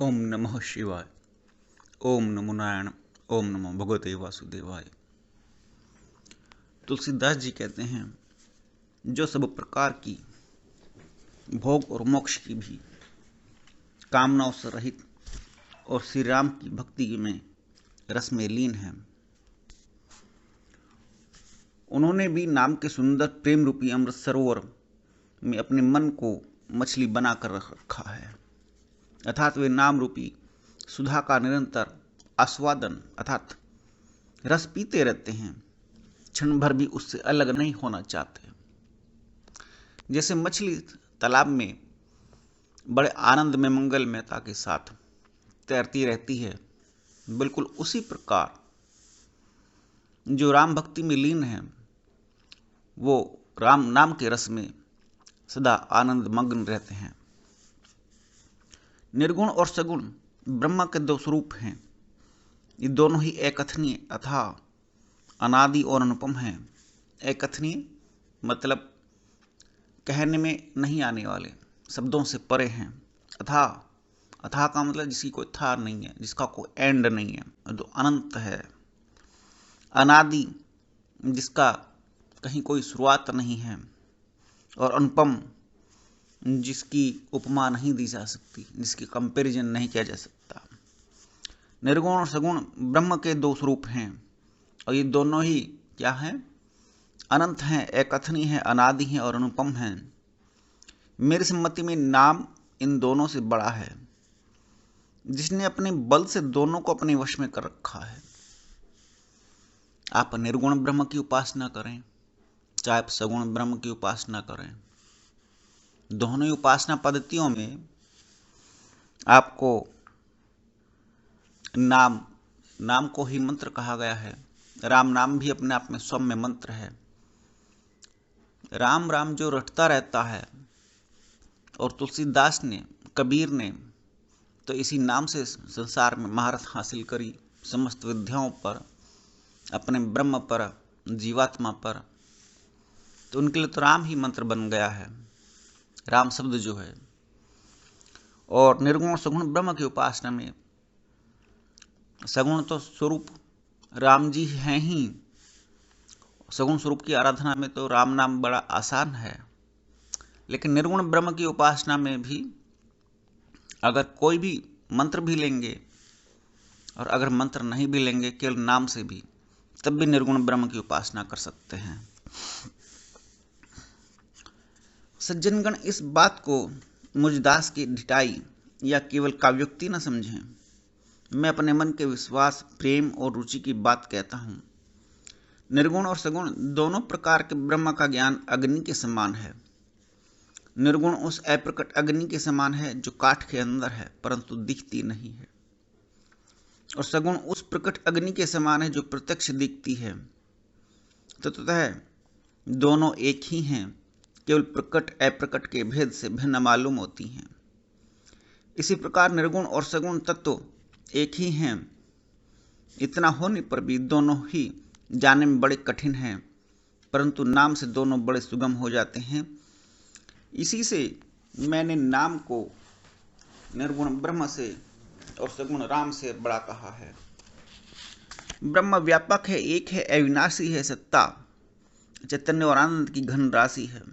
ओम नमः शिवाय। ओम नमो नारायण। ओम नमो भगवते वासुदेवाय। तुलसीदास जी कहते हैं, जो सब प्रकार की भोग और मोक्ष की भी कामनाओं से रहित और श्री राम की भक्ति में रस में लीन है, उन्होंने भी नाम के सुंदर प्रेम रूपी अमृत सरोवर में अपने मन को मछली बनाकर रखा है। अर्थात वे नाम रूपी सुधा का निरंतर आस्वादन अर्थात रस पीते रहते हैं, क्षण भर भी उससे अलग नहीं होना चाहते। जैसे मछली तालाब में बड़े आनंद में मंगलमयता के साथ तैरती रहती है, बिल्कुल उसी प्रकार जो राम भक्ति में लीन है वो राम नाम के रस में सदा आनंद मग्न रहते हैं। निर्गुण और सगुण ब्रह्मा के दो स्वरूप हैं। ये दोनों ही एकथनीय अथाह अनादि और अनुपम हैं। एकथनीय मतलब कहने में नहीं आने वाले, शब्दों से परे हैं। अथाह अथाह का मतलब जिसकी कोई था नहीं है, जिसका कोई एंड नहीं है, जो अनंत है। अनादि जिसका कहीं कोई शुरुआत नहीं है। और अनुपम जिसकी उपमा नहीं दी जा सकती, जिसकी कंपैरिजन नहीं किया जा सकता। निर्गुण और सगुण ब्रह्म के दो स्वरूप हैं और ये दोनों ही क्या हैं? अनंत हैं, एकथनीय हैं, अनादि हैं और अनुपम हैं। मेरी सम्मति में नाम इन दोनों से बड़ा है, जिसने अपने बल से दोनों को अपने वश में कर रखा है। आप निर्गुण ब्रह्म की उपासना करें, चाहे आप सगुण ब्रह्म की उपासना करें, दोनों ही उपासना पद्धतियों में आपको नाम को ही मंत्र कहा गया है। राम नाम भी अपने आप में सौम्य मंत्र है। राम राम जो रटता रहता है, और तुलसीदास ने, कबीर ने तो इसी नाम से संसार में महारत हासिल करी, समस्त विद्याओं पर, अपने ब्रह्म पर, जीवात्मा पर। तो उनके लिए तो राम ही मंत्र बन गया है, राम शब्द जो है। और निर्गुण सगुण ब्रह्म की उपासना में सगुण तो स्वरूप राम जी हैं ही, सगुण स्वरूप की आराधना में तो राम नाम बड़ा आसान है। लेकिन निर्गुण ब्रह्म की उपासना में भी अगर कोई भी मंत्र भी लेंगे और अगर मंत्र नहीं भी लेंगे, केवल नाम से भी, तब भी निर्गुण ब्रह्म की उपासना कर सकते हैं। सज्जनगण इस बात को मुझदास की ढिठाई या केवल काव्योक्ति न समझें। मैं अपने मन के विश्वास, प्रेम और रुचि की बात कहता हूँ। निर्गुण और सगुण दोनों प्रकार के ब्रह्म का ज्ञान अग्नि के समान है। निर्गुण उस अप्रकट अग्नि के समान है जो काठ के अंदर है परंतु दिखती नहीं है, और सगुण उस प्रकट अग्नि के समान है जो प्रत्यक्ष दिखती है। ततः दोनों एक ही हैं, केवल प्रकट अप्रकट के भेद से भिन्न मालूम होती हैं। इसी प्रकार निर्गुण और सगुण तत्व एक ही हैं। इतना होने पर भी दोनों ही जाने में बड़े कठिन हैं, परंतु नाम से दोनों बड़े सुगम हो जाते हैं। इसी से मैंने नाम को निर्गुण ब्रह्म से और सगुण राम से बड़ा कहा है। ब्रह्म व्यापक है, एक है, अविनाशी है, सत्ता, चैतन्य और आनंद की घन राशि है।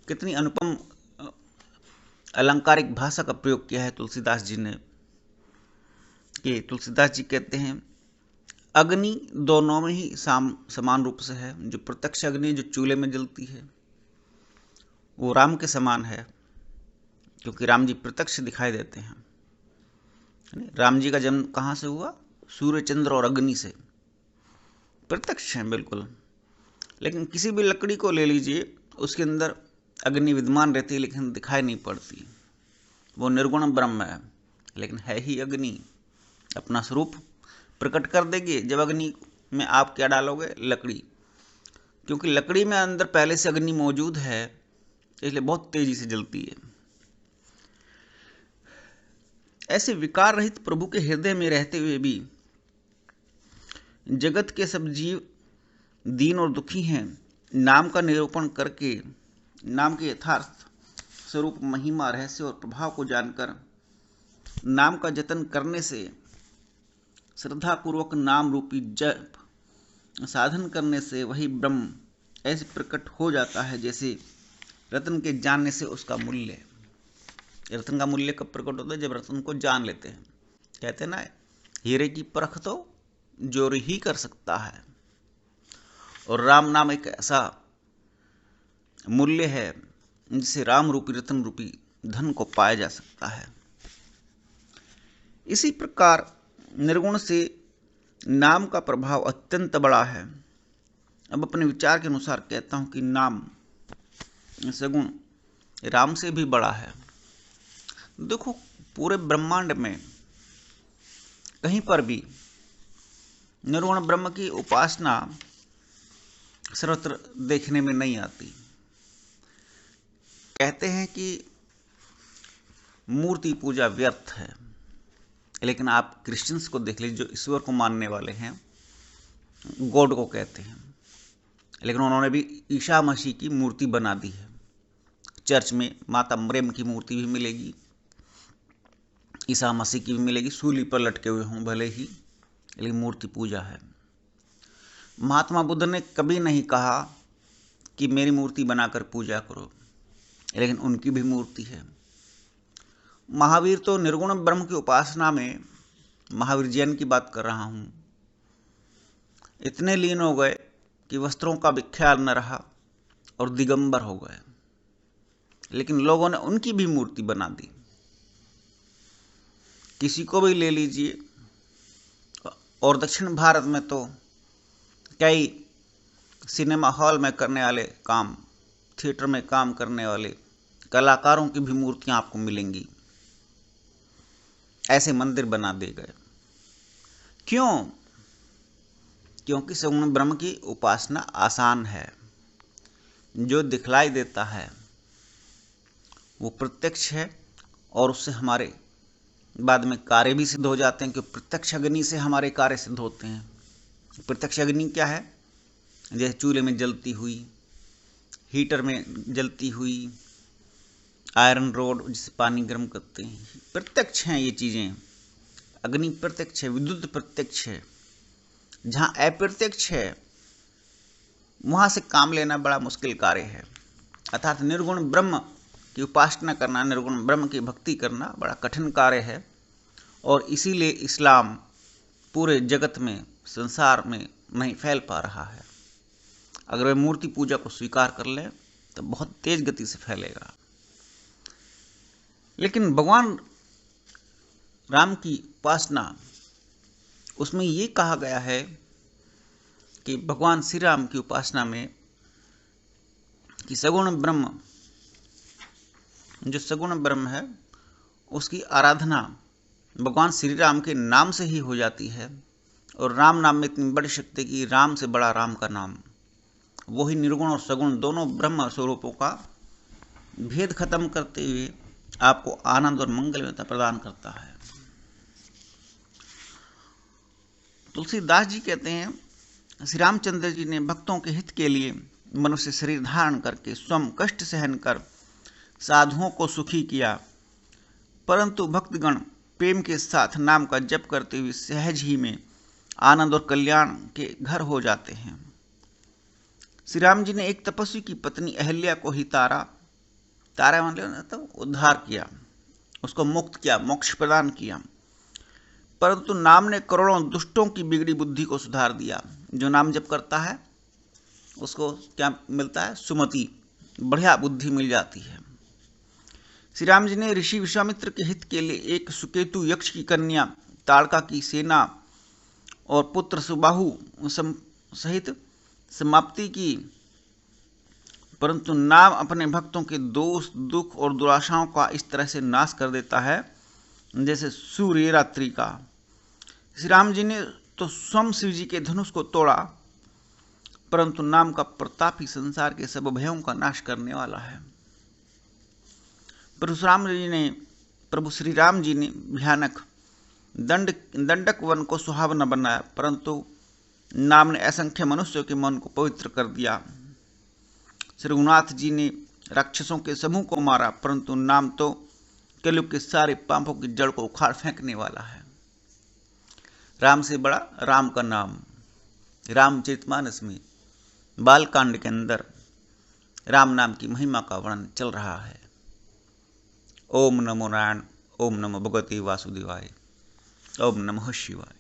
कितनी अनुपम अलंकारिक भाषा का प्रयोग किया है तुलसीदास जी ने, कि तुलसीदास जी कहते हैं अग्नि दोनों में ही समान रूप से है। जो प्रत्यक्ष अग्नि जो चूल्हे में जलती है वो राम के समान है, क्योंकि राम जी प्रत्यक्ष दिखाई देते हैं। राम जी का जन्म कहाँ से हुआ? सूर्य, चंद्र और अग्नि से, प्रत्यक्ष हैं बिल्कुल। लेकिन किसी भी लकड़ी को ले लीजिए, उसके अंदर अग्नि विद्यमान रहती है लेकिन दिखाई नहीं पड़ती। वो निर्गुण ब्रह्म है, लेकिन है ही अग्नि। अपना स्वरूप प्रकट कर देगी जब अग्नि में आप क्या डालोगे? लकड़ी। क्योंकि लकड़ी में अंदर पहले से अग्नि मौजूद है, इसलिए बहुत तेजी से जलती है। ऐसे विकार रहित प्रभु के हृदय में रहते हुए भी जगत के सब जीव दीन और दुखी हैं। नाम का निरूपण करके, नाम के यथार्थ स्वरूप महिमा, रहस्य और प्रभाव को जानकर नाम का जतन करने से, श्रद्धापूर्वक नाम रूपी जप साधन करने से वही ब्रह्म ऐसे प्रकट हो जाता है जैसे रत्न के जानने से उसका मूल्य। रत्न का मूल्य कब प्रकट होता है? जब रत्न को जान लेते हैं। कहते हैं ना, हीरे की परख तो जोर ही कर सकता है। और राम नाम एक ऐसा मूल्य है जिससे राम रूपी रत्न रूपी धन को पाया जा सकता है। इसी प्रकार निर्गुण से नाम का प्रभाव अत्यंत बड़ा है। अब अपने विचार के अनुसार कहता हूं कि नाम सगुण राम से भी बड़ा है। देखो, पूरे ब्रह्मांड में कहीं पर भी निर्गुण ब्रह्म की उपासना सर्वत्र देखने में नहीं आती। कहते हैं कि मूर्ति पूजा व्यर्थ है, लेकिन आप क्रिश्चियंस को देख लीजिए, जो ईश्वर को मानने वाले हैं, गॉड को कहते हैं, लेकिन उन्होंने भी ईसा मसीह की मूर्ति बना दी है। चर्च में माता मरियम की मूर्ति भी मिलेगी, ईसा मसीह की भी मिलेगी, सूली पर लटके हुए हों भले ही, लेकिन मूर्ति पूजा है। महात्मा बुद्ध ने कभी नहीं कहा कि मेरी मूर्ति बनाकर पूजा करो, लेकिन उनकी भी मूर्ति है। महावीर तो निर्गुण ब्रह्म की उपासना में, महावीर जैन की बात कर रहा हूं, इतने लीन हो गए कि वस्त्रों का भी ख्याल न रहा और दिगंबर हो गए, लेकिन लोगों ने उनकी भी मूर्ति बना दी। किसी को भी ले लीजिए, और दक्षिण भारत में तो कई सिनेमा हॉल में करने वाले काम, थिएटर में काम करने वाले कलाकारों की भी मूर्तियां आपको मिलेंगी। ऐसे मंदिर बना दिए गए। क्यों? क्योंकि सगुण ब्रह्म की उपासना आसान है। जो दिखलाई देता है वो प्रत्यक्ष है, और उससे हमारे बाद में कार्य भी सिद्ध हो जाते हैं, क्योंकि प्रत्यक्ष अग्नि से हमारे कार्य सिद्ध होते हैं। प्रत्यक्ष अग्नि क्या है? जैसे चूल्हे में जलती हुई, हीटर में जलती हुई आयरन रोड जिससे पानी गर्म करते हैं, प्रत्यक्ष हैं ये चीज़ें। अग्नि प्रत्यक्ष है, विद्युत प्रत्यक्ष है। जहाँ अप्रत्यक्ष है वहाँ से काम लेना बड़ा मुश्किल कार्य है। अर्थात निर्गुण ब्रह्म की उपासना करना, निर्गुण ब्रह्म की भक्ति करना बड़ा कठिन कार्य है। और इसीलिए इस्लाम पूरे जगत में, संसार में नहीं फैल पा रहा है। अगर वे मूर्ति पूजा को स्वीकार कर लें तो बहुत तेज गति से फैलेगा। लेकिन भगवान राम की उपासना, उसमें ये कहा गया है कि भगवान श्री राम की उपासना में कि सगुण ब्रह्म, जो सगुण ब्रह्म है, उसकी आराधना भगवान श्री राम के नाम से ही हो जाती है। और राम नाम में इतनी बड़ी शक्ति कि राम से बड़ा राम का नाम, वही निर्गुण और सगुण दोनों ब्रह्म स्वरूपों का भेद खत्म करते हुए आपको आनंद और मंगलमयता प्रदान करता है। तुलसीदास जी कहते हैं, श्री रामचंद्र जी ने भक्तों के हित के लिए मनुष्य शरीर धारण करके स्वयं कष्ट सहन कर साधुओं को सुखी किया, परंतु भक्तगण प्रेम के साथ नाम का जप करते हुए सहज ही में आनंद और कल्याण के घर हो जाते हैं। श्री राम जी ने एक तपस्वी की पत्नी अहल्या को ही तारा मान लेना तो उद्धार किया, उसको मुक्त किया, मोक्ष प्रदान किया। परंतु नाम ने करोड़ों दुष्टों की बिगड़ी बुद्धि को सुधार दिया। जो नाम जप करता है उसको क्या मिलता है? सुमति, बढ़िया बुद्धि मिल जाती है। श्री राम जी ने ऋषि विश्वामित्र के हित के लिए एक सुकेतु यक्ष की कन्या, ताड़का की सेना और पुत्र सुबाहु सहित समाप्ति की, परंतु नाम अपने भक्तों के दोष, दुख और दुराशाओं का इस तरह से नाश कर देता है जैसे सूर्य रात्रि का। श्री राम जी ने तो स्वयं शिव जी के धनुष को तोड़ा, परंतु नाम का प्रताप ही संसार के सब भयों का नाश करने वाला है। प्रभु श्री राम जी ने भयानक दंडक वन को सुहावना बनाया, परंतु नाम ने असंख्य मनुष्यों के मन को पवित्र कर दिया। श्री रघुनाथ जी ने राक्षसों के समूह को मारा, परंतु नाम तो कलयुग के सारे पापों की जड़ को उखाड़ फेंकने वाला है। राम से बड़ा राम का नाम। रामचरितमानस में बालकांड के अंदर राम नाम की महिमा का वर्णन चल रहा है। ओम नमो नारायण, ओम नमो भगवते वासुदेवाय, ओम नमः शिवाय।